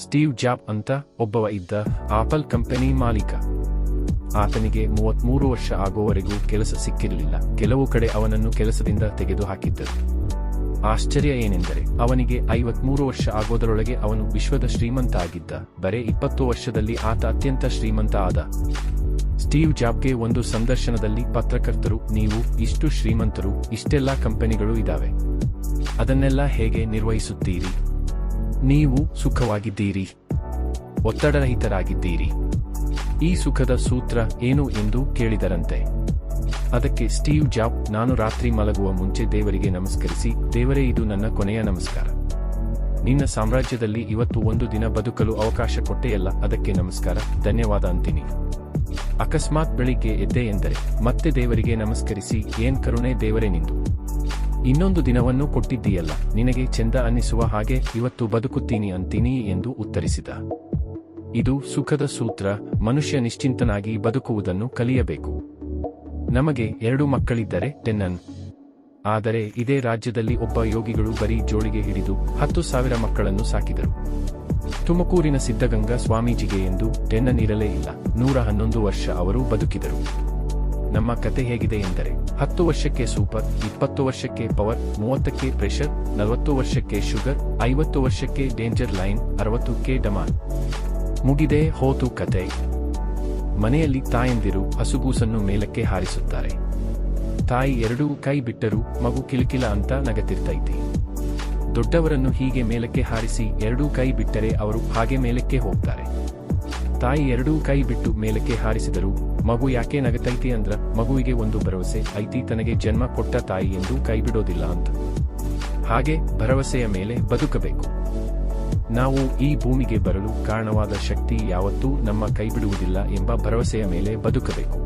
Steve job ಅಂತ ಒಬ್ಬವ ಇದ್ದ, ಆಪಲ್ ಕಂಪನಿ ಮಾಲೀಕ. ಆತನಿಗೆ 33 ವರ್ಷ ಆಗೋವರೆಗೂ ಕೆಲಸ ಸಿಕ್ಕಿರಲಿಲ್ಲ. ಕೆಲವು ಕಡೆ ಅವನನ್ನು ಕೆಲಸದಿಂದ ತೆಗೆದು ಹಾಕಿದ್ದರು. ಆಶ್ಚರ್ಯ ಏನೆಂದರೆ ಅವನಿಗೆ 53 ವರ್ಷ ಆಗೋದರೊಳಗೆ ಅವನು ವಿಶ್ವದ ಶ್ರೀಮಂತ ಆಗಿದ್ದ. ಬರೇ 20 ವರ್ಷದಲ್ಲಿ ಆತ ಅತ್ಯಂತ ಶ್ರೀಮಂತ ಆದ. ಸ್ಟೀವ್ ಜಾಬ್ಗೆ ಒಂದು ಸಂದರ್ಶನದಲ್ಲಿ ಪತ್ರಕರ್ತರು, ನೀವು ಇಷ್ಟು ಶ್ರೀಮಂತರು, ಇಷ್ಟೆಲ್ಲ ಕಂಪನಿಗಳು ಇದಾವೆ, ಅದನ್ನೆಲ್ಲ ಹೇಗೆ ನಿರ್ವಹಿಸುತ್ತೀರಿ? ನೀವು ಸುಖವಾಗಿದ್ದೀರಿ, ಒತ್ತಡರಹಿತರಾಗಿದ್ದೀರಿ. ಈ ಸುಖದ ಸೂತ್ರ ಏನು ಎಂದು ಕೇಳಿದರಂತೆ. ಅದಕ್ಕೆ ಸ್ಟೀವ್ ಜಾಬ್, ನಾನು ರಾತ್ರಿ ಮಲಗುವ ಮುಂಚೆ ದೇವರಿಗೆ ನಮಸ್ಕರಿಸಿ, ದೇವರೇ ಇದು ನನ್ನ ಕೊನೆಯ ನಮಸ್ಕಾರ. ನಿನ್ನ ಸಾಮ್ರಾಜ್ಯದಲ್ಲಿ ಇವತ್ತು ಒಂದು ದಿನ ಬದುಕಲು ಅವಕಾಶ ಕೊಟ್ಟೆಯಲ್ಲ, ಅದಕ್ಕೆ ನಮಸ್ಕಾರ, ಧನ್ಯವಾದ ಅಂತೀನಿ. ಅಕಸ್ಮಾತ್ ಬೆಳಿಗ್ಗೆ ಎದ್ದೆ ಎಂದರೆ ಮತ್ತೆ ದೇವರಿಗೆ ನಮಸ್ಕರಿಸಿ, ಏನ್ ಕರುಣೆ ದೇವರೇ ನಿಂದು, ಇನ್ನೊಂದು ದಿನವನ್ನು ಕೊಟ್ಟಿದ್ದೀಯಲ್ಲ, ನಿನಗೆ ಚೆಂದ ಅನ್ನಿಸುವ ಹಾಗೆ ಇವತ್ತು ಬದುಕುತ್ತೀನಿ ಅಂತೀನಿ ಎಂದು ಉತ್ತರಿಸಿದ. ಇದು ಸುಖದ ಸೂತ್ರ. ಮನುಷ್ಯ ನಿಶ್ಚಿಂತನಾಗಿ ಬದುಕುವುದನ್ನು ಕಲಿಯಬೇಕು. ನಮಗೆ 2 ಮಕ್ಕಳಿದ್ದರೆ ಟೆನ್ನನ್. ಆದರೆ ಇದೇ ರಾಜ್ಯದಲ್ಲಿ ಒಬ್ಬ ಯೋಗಿಗಳು ಬರೀ ಜೋಳಿಗೆ ಹಿಡಿದು 10,000 ಮಕ್ಕಳನ್ನು ಸಾಕಿದರು. ತುಮಕೂರಿನ ಸಿದ್ಧಗಂಗಾ ಸ್ವಾಮೀಜಿಗೆ ಎಂದು ಟೆನ್ನನ್ ಇರಲೇ ಇಲ್ಲ. 111 ವರ್ಷ ಅವರು ಬದುಕಿದರು. ನಮ್ಮ ಕತೆ ಹೇಗಿದೆ ಎಂದರೆ, 10 ವರ್ಷಕ್ಕೆ ಸೂಪರ್, 20 ವರ್ಷಕ್ಕೆ ಪವರ್, 30ಕ್ಕೆ ಪ್ರೆಷರ್, 40 ವರ್ಷಕ್ಕೆ ಶುಗರ್, 50 ವರ್ಷಕ್ಕೆ ಡೇಂಜರ್ ಲೈನ್, 60ಕ್ಕೆ ಡಮಾನ್. ಮುಗಿದೆ ಹೋತು ಕತೆ. ಮನೆಯಲ್ಲಿ ತಾಯಂದಿರು ಹಸುಗೂಸನ್ನು ಮೇಲಕ್ಕೆ ಹಾರಿಸುತ್ತಾರೆ. ತಾಯಿ 2 ಕೈ ಬಿಟ್ಟರೂ ಮಗು ಕಿಲಕಿಲ ಅಂತ ನಗತಿರ್ತೈತಿ. ದೊಡ್ಡವರನ್ನು ಹೀಗೆ ಮೇಲಕ್ಕೆ ಹಾರಿಸಿ 2 ಕೈ ಬಿಟ್ಟರೆ ಅವರು ಹಾಗೆ ಮೇಲಕ್ಕೆ ಹೋಗ್ತಾರೆ. ತಾಯಿ 2 ಕೈ ಬಿಟ್ಟು ಮೇಲಕ್ಕೆ ಹಾರಿಸಿದರು. ಮಗು ಯಾಕೆ ನಗತೈತಿ ಅಂದ್ರ, ಮಗುವಿಗೆ ಒಂದು ಭರವಸೆ ಐತಿ, ತನಗೆ ಜನ್ಮ ಕೊಟ್ಟ ತಾಯಿ ಎಂದು ಕೈ ಬಿಡೋದಿಲ್ಲ ಅಂತ. ಹಾಗೆ ಭರವಸೆಯ ಮೇಲೆ ಬದುಕಬೇಕು. ನಾವು ಈ ಭೂಮಿಗೆ ಬರಲು ಕಾರಣವಾದ ಶಕ್ತಿ ಯಾವತ್ತೂ ನಮ್ಮ ಕೈ ಬಿಡುವುದಿಲ್ಲ ಎಂಬ ಭರವಸೆಯ ಮೇಲೆ ಬದುಕಬೇಕು.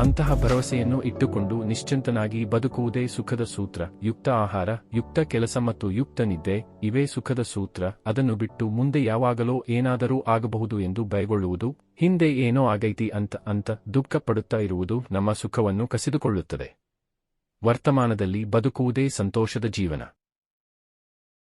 ಅಂತಹ ಭರವಸೆಯನ್ನು ಇಟ್ಟುಕೊಂಡು ನಿಶ್ಚಿಂತನಾಗಿ ಬದುಕುವುದೇ ಸುಖದ ಸೂತ್ರ. ಯುಕ್ತ ಆಹಾರ, ಯುಕ್ತ ಕೆಲಸ ಮತ್ತು ಯುಕ್ತ ನಿದ್ದೆ ಇವೇ ಸುಖದ ಸೂತ್ರ. ಅದನ್ನು ಬಿಟ್ಟು ಮುಂದೆ ಯಾವಾಗಲೋ ಏನಾದರೂ ಆಗಬಹುದು ಎಂದು ಬಯಗೊಳ್ಳುವುದು, ಹಿಂದೆ ಏನೋ ಆಗೈತಿ ಅಂತ ದುಃಖ ಪಡುತ್ತಾ ಇರುವುದು ನಮ್ಮ ಸುಖವನ್ನು ಕಸಿದುಕೊಳ್ಳುತ್ತದೆ. ವರ್ತಮಾನದಲ್ಲಿ ಬದುಕುವುದೇ ಸಂತೋಷದ ಜೀವನ.